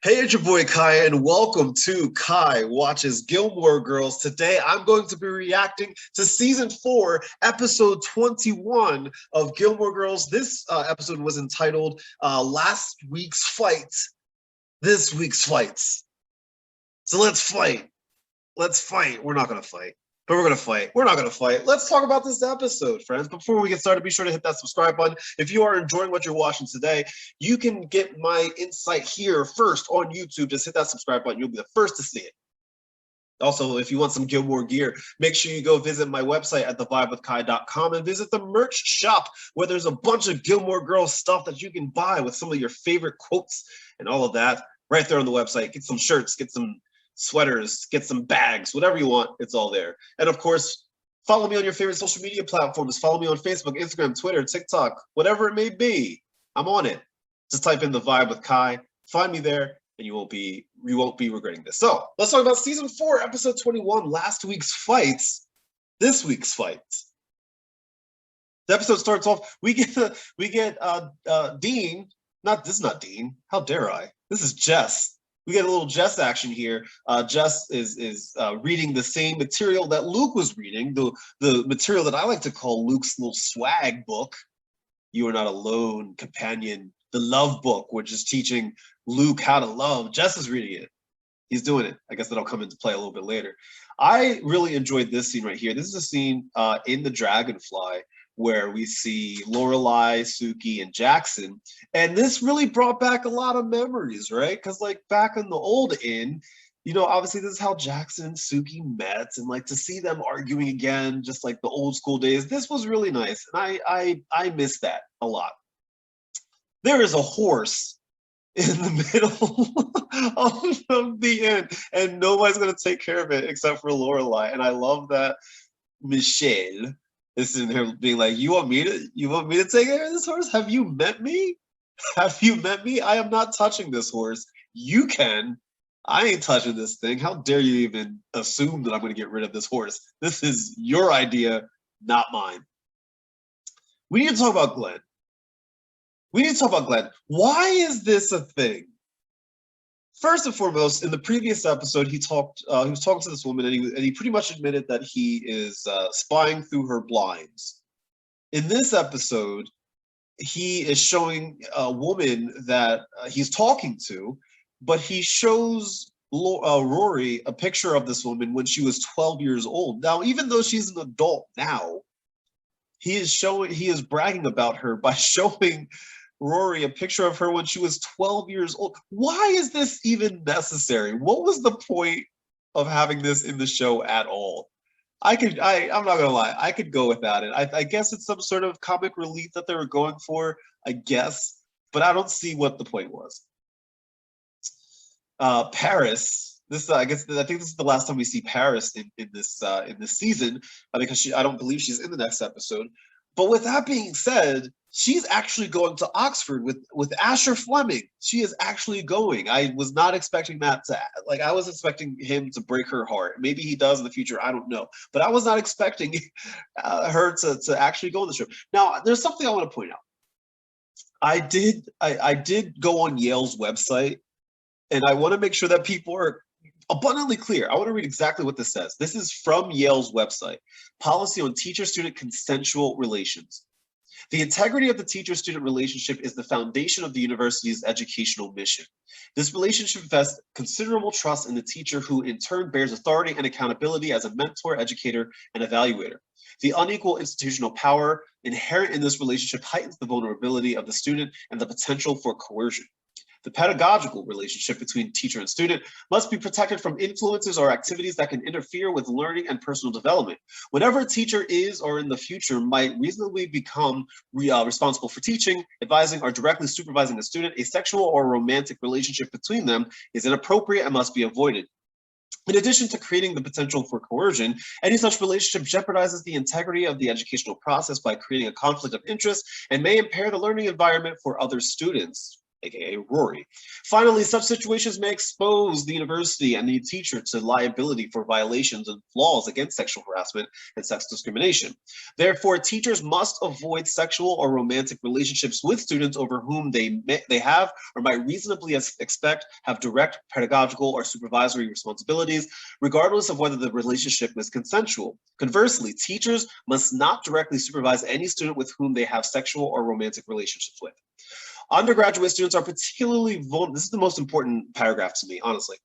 Hey, it's your boy Kai, and welcome to Kai Watches Gilmore Girls. Today, I'm going to be reacting to Season 4, Episode 21 of Gilmore Girls. This episode was entitled Last Week's Fight, This Week's Fights. So let's fight. Let's fight. We're not going to fight. But we're going to fight. We're not going to fight. Let's talk about this episode, friends. Before we get started, be sure to hit that subscribe button. If you are enjoying what you're watching today, you can get my insight here first on YouTube. Just hit that subscribe button. You'll be the first to see it. Also, if you want some Gilmore gear, make sure you go visit my website at thevibewithkai.com and visit the merch shop where there's a bunch of Gilmore Girls stuff that you can buy with some of your favorite quotes and all of that right there on the website. Get some shirts, get some sweaters, get some bags, whatever you want, it's all there. And of course, follow me on your favorite social media platforms. Follow me on Facebook, Instagram, Twitter, TikTok, whatever it may be. I'm on it. Just type in The Vibe with Kai, find me there, and you won't be regretting this. So let's talk about Season 4, Episode 21, last week's fights, this week's fights. The episode starts off, we get Dean, this is not Dean, how dare I? This is Jess. We get a little Jess action here. Jess is reading the same material that Luke was reading, the material that I like to call Luke's little swag book. You Are Not Alone, Companion, the love book, which is teaching Luke how to love. Jess is reading it. He's doing it. I guess that'll come into play a little bit later. I really enjoyed this scene right here. This is a scene in the Dragonfly where we see Lorelai, Suki, and Jackson. And this really brought back a lot of memories, right? Because like back in the old inn, you know, obviously this is how Jackson and Suki met, and like to see them arguing again, just like the old school days, this was really nice. And I miss that a lot. There is a horse in the middle of the inn, and nobody's gonna take care of it except for Lorelai. And I love that Michelle is in here being like, you want me to take care of this horse? Have you met me? Have you met me? I am not touching this horse. You can. I ain't touching this thing. How dare you even assume that I'm going to get rid of this horse? This is your idea, not mine. We need to talk about Glenn. Why is this a thing? First and foremost, in the previous episode, he was talking to this woman, and he pretty much admitted that he is spying through her blinds. In this episode, he is showing a woman that he's talking to, but he shows Rory a picture of this woman when she was 12 years old. Now, even though she's an adult now, he is bragging about her by showing Rory a picture of her when she was 12 years old. Why is this even necessary? What was the point of having this in the show at all? I'm not gonna lie, I could go without it. I guess it's some sort of comic relief that they were going for, I guess, but I don't see what the point was. Paris, I think this is the last time we see Paris in this season, because I don't believe she's in the next episode. But with that being said, she's actually going to Oxford with Asher Fleming. She is actually going. I was not expecting that I was expecting him to break her heart. Maybe he does in the future, I don't know. But I was not expecting her to actually go on the trip. Now, there's something I want to point out. I did go on Yale's website, and I want to make sure that people are abundantly clear. I want to read exactly what this says. This is from Yale's website, Policy on Teacher-Student Consensual Relations. The integrity of the teacher-student relationship is the foundation of the university's educational mission. This relationship invests considerable trust in the teacher, who in turn bears authority and accountability as a mentor, educator, and evaluator. The unequal institutional power inherent in this relationship heightens the vulnerability of the student and the potential for coercion. The pedagogical relationship between teacher and student must be protected from influences or activities that can interfere with learning and personal development. Whenever a teacher is or in the future might reasonably become responsible for teaching, advising, or directly supervising a student, a sexual or romantic relationship between them is inappropriate and must be avoided. In addition to creating the potential for coercion, any such relationship jeopardizes the integrity of the educational process by creating a conflict of interest and may impair the learning environment for other students. aka Rory. Finally, such situations may expose the university and the teacher to liability for violations and laws against sexual harassment and sex discrimination. Therefore, teachers must avoid sexual or romantic relationships with students over whom they have or might reasonably expect have direct pedagogical or supervisory responsibilities, regardless of whether the relationship is consensual. Conversely, teachers must not directly supervise any student with whom they have sexual or romantic relationships with. Undergraduate students are particularly vulnerable. This is the most important paragraph to me, honestly.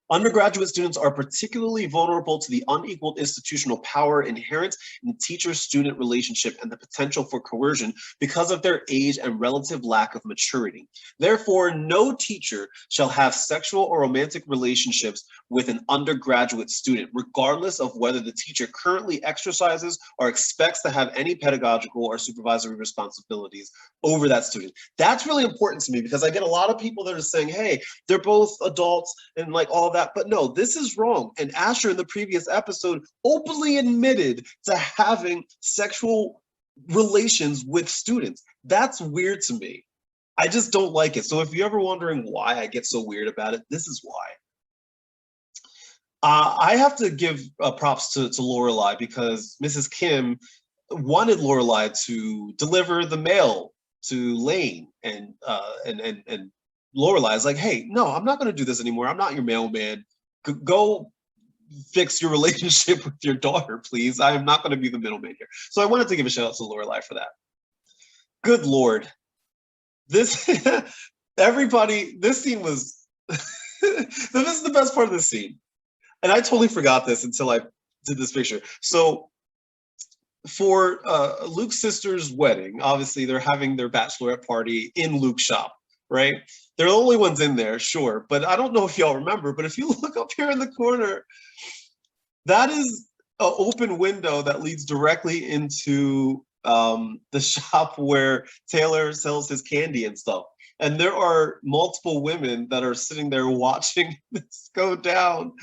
Undergraduate students are particularly vulnerable to the unequal institutional power inherent in the teacher-student relationship and the potential for coercion because of their age and relative lack of maturity. Therefore, no teacher shall have sexual or romantic relationships with an undergraduate student, regardless of whether the teacher currently exercises or expects to have any pedagogical or supervisory responsibilities over that student. That's really important to me because I get a lot of people that are saying, hey, they're both adults and like all that, but no, this is wrong. And Asher in the previous episode openly admitted to having sexual relations with students. That's weird to me. I just don't like it. So if you're ever wondering why I get so weird about it, this is why. I have to give props to Lorelai because Mrs. Kim wanted Lorelai to deliver the mail to Lane, and Lorelai is like, hey, no, I'm not going to do this anymore. I'm not your mailman. Go fix your relationship with your daughter, please. I am not going to be the middleman here. So I wanted to give a shout out to Lorelai for that. Good Lord. This, everybody, this scene was, this is the best part of the scene. And I totally forgot this until I did this picture. So for Luke's sister's wedding, obviously they're having their bachelorette party in Luke's shop, right? They're the only ones in there, sure. But I don't know if y'all remember, but if you look up here in the corner, that is an open window that leads directly into the shop where Taylor sells his candy and stuff. And there are multiple women that are sitting there watching this go down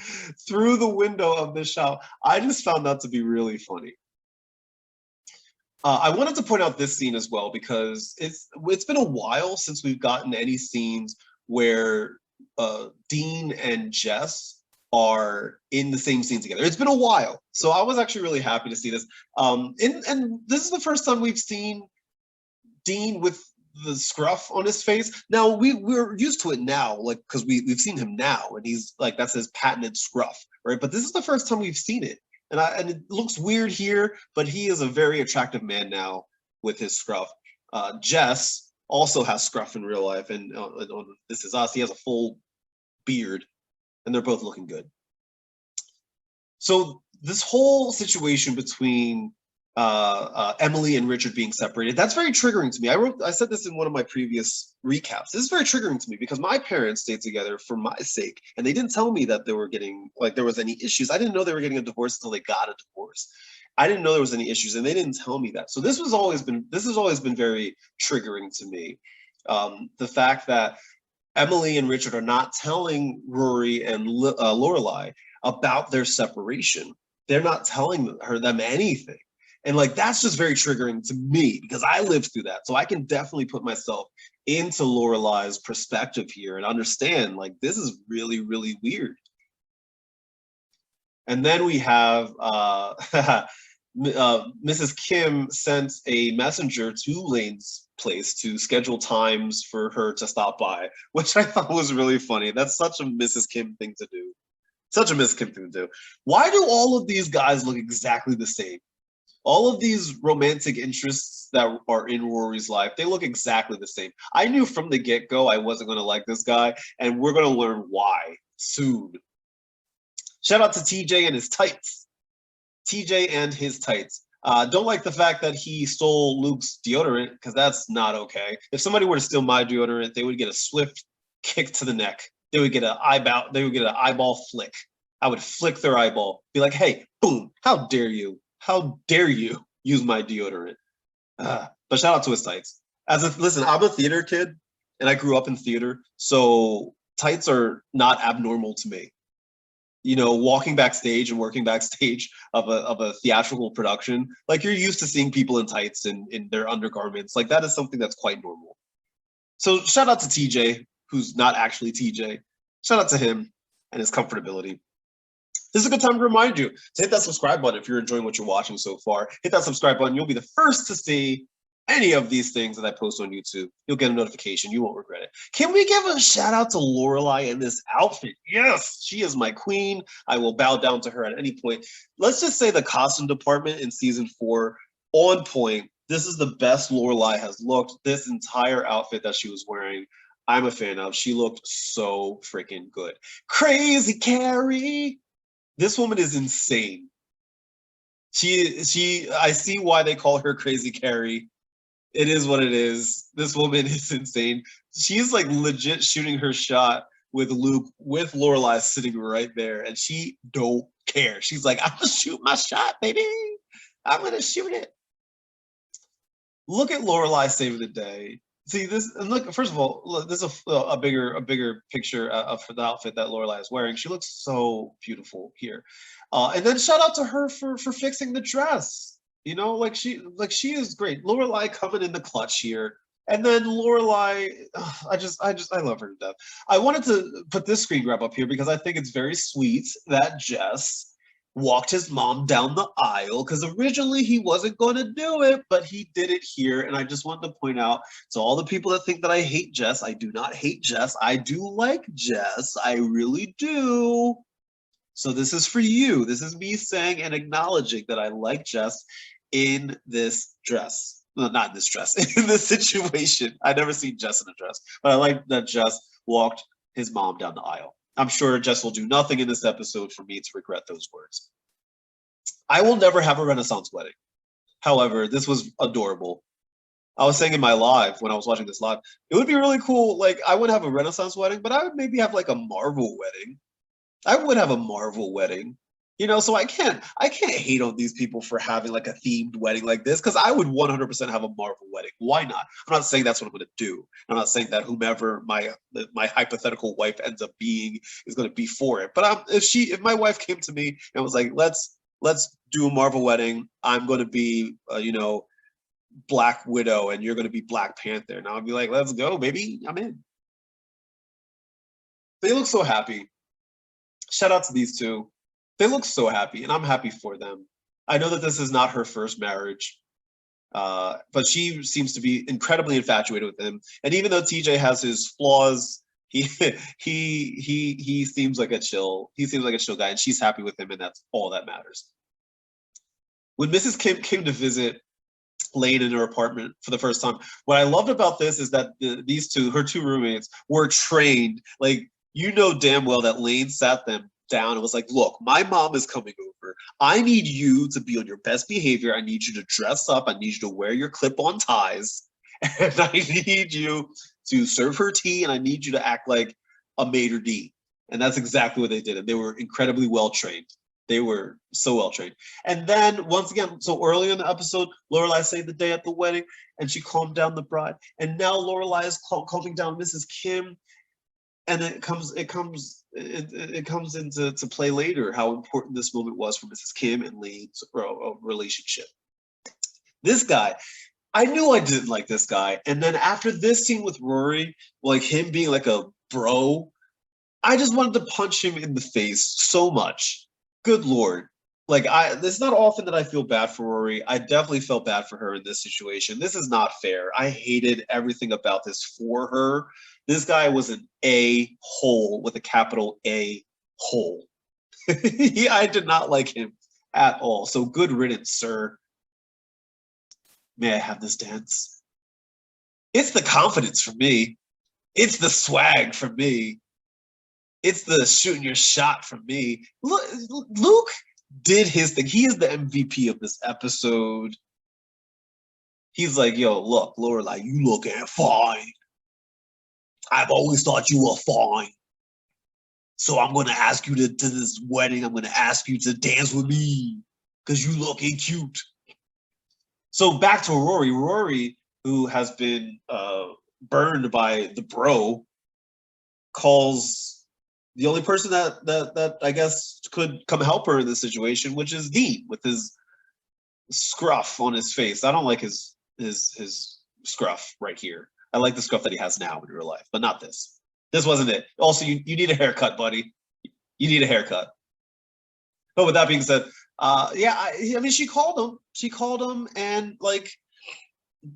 through the window of the shop. I just found that to be really funny. I wanted to point out this scene as well because it's been a while since we've gotten any scenes where Dean and Jess are in the same scene together. It's been a while, so I was actually really happy to see this. And this is the first time we've seen Dean with the scruff on his face. Now we're used to it now, like because we've seen him now, and he's like that's his patented scruff, right? But this is the first time we've seen it. And it looks weird here, but he is a very attractive man now with his scruff. Jess also has scruff in real life, and on This Is Us, he has a full beard, and they're both looking good. So this whole situation between Emily and Richard being separated, that's very triggering to me. I said this in one of my previous recaps. This is very triggering to me because my parents stayed together for my sake, and they didn't tell me that they were getting, like, there was any issues. I didn't know they were getting a divorce until they got a divorce. I didn't know there was any issues, and they didn't tell me that. So this has always been very triggering to me. The fact that Emily and Richard are not telling Rory and Lorelai about their separation. They're not telling them anything. And like, that's just very triggering to me because I lived through that. So I can definitely put myself into Lorelai's perspective here and understand like, this is really, really weird. And then we have Mrs. Kim sent a messenger to Lane's place to schedule times for her to stop by, which I thought was really funny. That's such a Mrs. Kim thing to do. Such a Mrs. Kim thing to do. Why do all of these guys look exactly the same? All of these romantic interests that are in Rory's life, they look exactly the same. I knew from the get-go I wasn't going to like this guy, and we're going to learn why soon. Shout out to TJ and his tights. TJ and his tights. Don't like the fact that he stole Luke's deodorant, because that's not okay. If somebody were to steal my deodorant, they would get a swift kick to the neck. They would get an eyeball flick. I would flick their eyeball, be like, hey, boom, how dare you? How dare you use my deodorant? But shout out to his tights. Listen, I'm a theater kid, and I grew up in theater, so tights are not abnormal to me. You know, walking backstage and working backstage of a theatrical production, like you're used to seeing people in tights and in their undergarments. Like that is something that's quite normal. So shout out to TJ, who's not actually TJ. Shout out to him and his comfortability. This is a good time to remind you to hit that subscribe button if you're enjoying what you're watching so far. Hit that subscribe button. You'll be the first to see any of these things that I post on YouTube. You'll get a notification. You won't regret it. Can we give a shout out to Lorelai in this outfit? Yes, she is my queen. I will bow down to her at any point. Let's just say the costume department in season 4, on point. This is the best Lorelai has looked. This entire outfit that she was wearing, I'm a fan of. She looked so freaking good. Crazy Carrie. This woman is insane. I see why they call her Crazy Carrie. It is what it is. This woman is insane. She's like legit shooting her shot with Luke, with Lorelai sitting right there, and she don't care. She's like, I'm gonna shoot my shot, baby. I'm gonna shoot it. Look at Lorelai saving the day. See this, and look. First of all, look, this is a bigger picture of the outfit that Lorelai is wearing. She looks so beautiful here, and then shout out to her for fixing the dress. You know, like she is great. Lorelai coming in the clutch here, and then Lorelai, I love her to death. I wanted to put this screen grab up here because I think it's very sweet that Jess walked his mom down the aisle, because originally he wasn't going to do it, but he did it here. And I just wanted to point out to all the people that think that I hate Jess, I do not hate Jess. I do like Jess. I really do. So this is for you. This is me saying and acknowledging that I like Jess in this dress. Well, not in this dress, in this situation. I never seen Jess in a dress, but I like that Jess walked his mom down the aisle. I'm sure Jess will do nothing in this episode for me to regret those words. I will never have a Renaissance wedding. However, this was adorable. I was saying in my live, when I was watching this live, it would be really cool. Like, I would have a Renaissance wedding, but I would maybe have like a Marvel wedding. I would have a Marvel wedding. You know, so I can't hate on these people for having like a themed wedding like this, because I would 100% have a Marvel wedding. Why not? I'm not saying that's what I'm going to do. I'm not saying that whomever my hypothetical wife ends up being is going to be for it. But if my wife came to me and was like, let's do a Marvel wedding, I'm going to be Black Widow and you're going to be Black Panther, and I'll be like, let's go, baby, I'm in. They look so happy. Shout out to these two. They look so happy, and I'm happy for them. I know that this is not her first marriage, but she seems to be incredibly infatuated with him. And even though TJ has his flaws, he seems like a chill. He seems like a chill guy, and she's happy with him, and that's all that matters. When Mrs. Kim came to visit Lane in her apartment for the first time, what I loved about this is that her two roommates, were trained. Like, you know damn well that Lane sat them down and was like, look, my mom is coming over. I need you to be on your best behavior. I need you to dress up. I need you to wear your clip-on ties. And I need you to serve her tea, and I need you to act like a maitre d'. And that's exactly what they did. And they were incredibly well-trained. They were so well-trained. And then, once again, so early in the episode, Lorelai saved the day at the wedding, and she calmed down the bride. And now Lorelai is calming down Mrs. Kim. And it comes into play later how important this moment was for Mrs. Kim and Lane's relationship. This guy, I knew I didn't like this guy. And then after this scene with Rory, like him being like a bro, I just wanted to punch him in the face so much. Good Lord. Like, it's not often that I feel bad for Rory. I definitely felt bad for her in this situation. This is not fair. I hated everything about this for her. This guy was an a-hole with a capital A-hole. I did not like him at all. So good riddance, sir. May I have this dance? It's the confidence for me. It's the swag for me. It's the shooting your shot for me. Luke did his thing. He is the MVP of this episode. He's like, yo, look, Lorelai, you looking fine. I've always thought you were fine. So I'm going to ask you to this wedding. I'm going to ask you to dance with me because you looking cute. So back to Rory. Rory, who has been burned by the bro, calls the only person that I guess could come help her in this situation, which is Dean with his scruff on his face. I don't like his scruff right here. I like the scruff that he has now in real life, but not this. This wasn't it. Also, you need a haircut, buddy. You need a haircut. But with that being said, yeah, I mean, she called him. She called him, and like,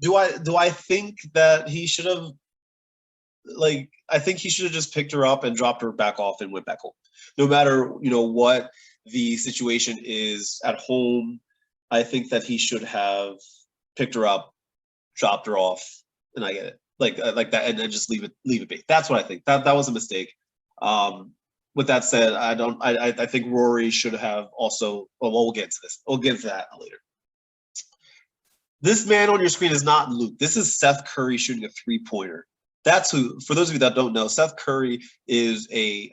do I think that he should have, like, I think he should have just picked her up and dropped her back off and went back home. No matter, what the situation is at home, I think that he should have picked her up, dropped her off, and I get it, like that, and then just leave it be. That's what I think. That was a mistake. With that said, I think Rory should have also. Well, we'll get to this. We'll get into that later. This man on your screen is not Luke. This is Seth Curry shooting a three-pointer. That's who. For those of you that don't know, Seth Curry is a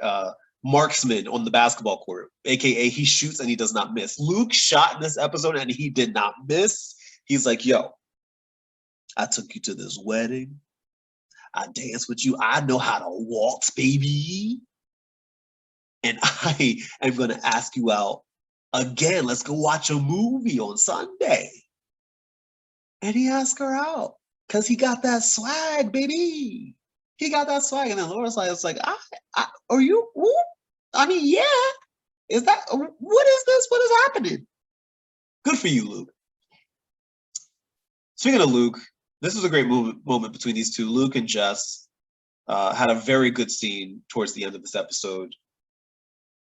marksman on the basketball court, aka he shoots and he does not miss. Luke shot in this episode and he did not miss. He's like, yo, I took you to this wedding. I danced with you. I know how to waltz, baby. And I am going to ask you out again. Let's go watch a movie on Sunday. And he asked her out because he got that swag, baby. He got that swag. And then Laura's like, are you? Whoop? I mean, yeah. Is that, what is this? What is happening? Good for you, Luke. Speaking of Luke, this was a great moment between these two. Luke and Jess had a very good scene towards the end of this episode.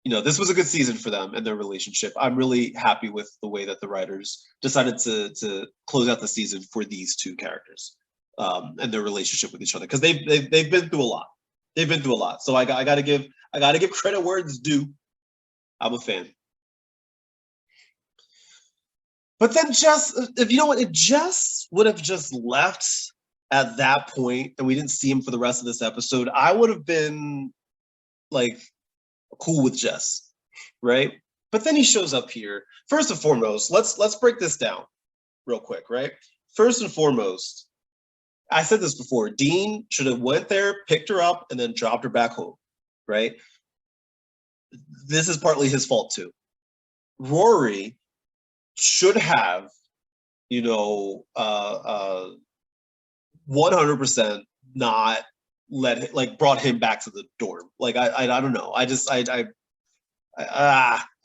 This was a good season for them and their relationship. I'm really happy with the way that the writers decided to close out the season for these two characters and their relationship with each other, because they've been through a lot. They've been through a lot. So I gotta give credit where it's due. I'm a fan. But then Jess, if Jess would have just left at that point and we didn't see him for the rest of this episode, I would have been like cool with Jess, right? But then he shows up here. First and foremost, let's break this down real quick, right? First and foremost, I said this before, Dean should have went there, picked her up, and then dropped her back home, right? This is partly his fault too. Rory should have, 100% not brought him back to the dorm. Like, I don't know.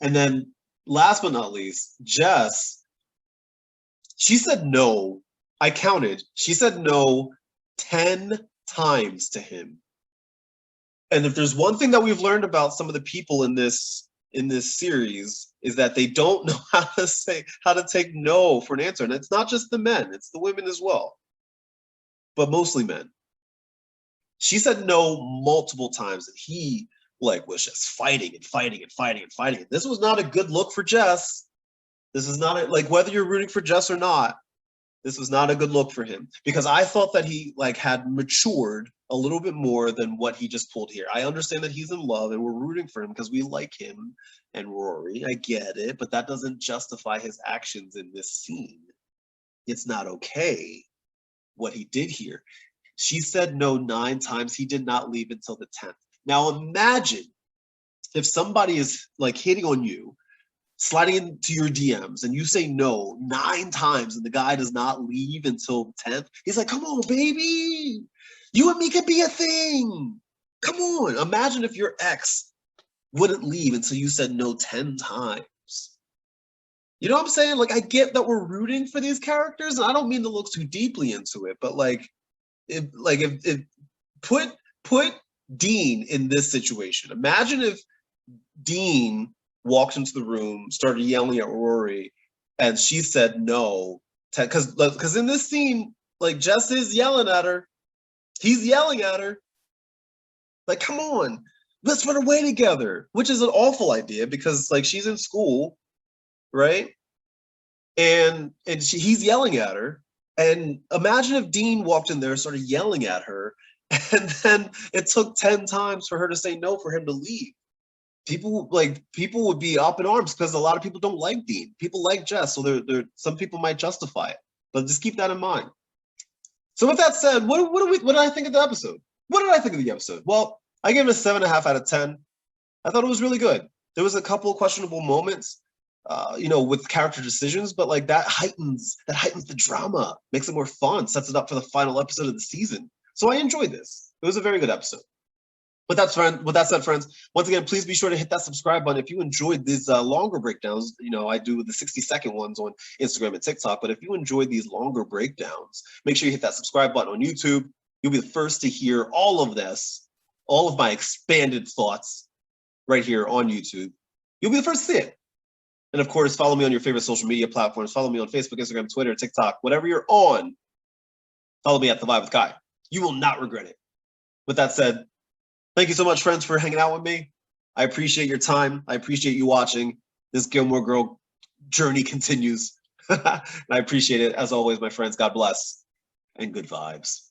And then last but not least, Jess, she said no. I counted. She said no 10 times to him. And if there's one thing that we've learned about some of the people in this series, is that they don't know how to take no for an answer. And it's not just the men, it's the women as well. But mostly men. She said no multiple times, and he was just fighting and fighting and fighting and fighting. This was not a good look for Jess. This is not whether you're rooting for Jess or not, this was not a good look for him, because I thought that he had matured a little bit more than what he just pulled here. I understand that he's in love and we're rooting for him because we like him and Rory. I get it, but that doesn't justify his actions in this scene. It's not okay what he did here. She said no 9 times. He did not leave until the 10th. Now imagine if somebody is hitting on you, sliding into your DMs, and you say no 9 times and the guy does not leave until the 10th. He's like, come on, baby. You and me could be a thing. Come on. Imagine if your ex wouldn't leave until you said no 10 times. You know what I'm saying? I get that we're rooting for these characters, and I don't mean to look too deeply into it, but put Dean in this situation. Imagine if Dean walked into the room, started yelling at Rory, and she said no. Because in this scene, Jess is yelling at her. He's yelling at her. Come on, let's run away together, which is an awful idea because she's in school, right? And he's yelling at her. And imagine if Dean walked in there and started yelling at her, and then it took 10 times for her to say no for him to leave. People would be up in arms because a lot of people don't like Dean. People like Jess, so some people might justify it. But just keep that in mind. So with that said, what did I think of the episode? What did I think of the episode? Well, I gave it a 7.5 out of 10. I thought it was really good. There was a couple of questionable moments, with character decisions, but that heightens the drama, makes it more fun, sets it up for the final episode of the season. So I enjoyed this. It was a very good episode. With that said, friends, once again, please be sure to hit that subscribe button if you enjoyed these longer breakdowns. I do the 60-second ones on Instagram and TikTok, but if you enjoyed these longer breakdowns, make sure you hit that subscribe button on YouTube. You'll be the first to hear all of this, all of my expanded thoughts right here on YouTube. You'll be the first to see it. And of course, follow me on your favorite social media platforms. Follow me on Facebook, Instagram, Twitter, TikTok, whatever you're on. Follow me at The Vibe with Kai. You will not regret it. With that said, thank you so much, friends, for hanging out with me. I appreciate your time. I appreciate you watching. This Gilmore Girl journey continues. And I appreciate it. As always, my friends, God bless and good vibes.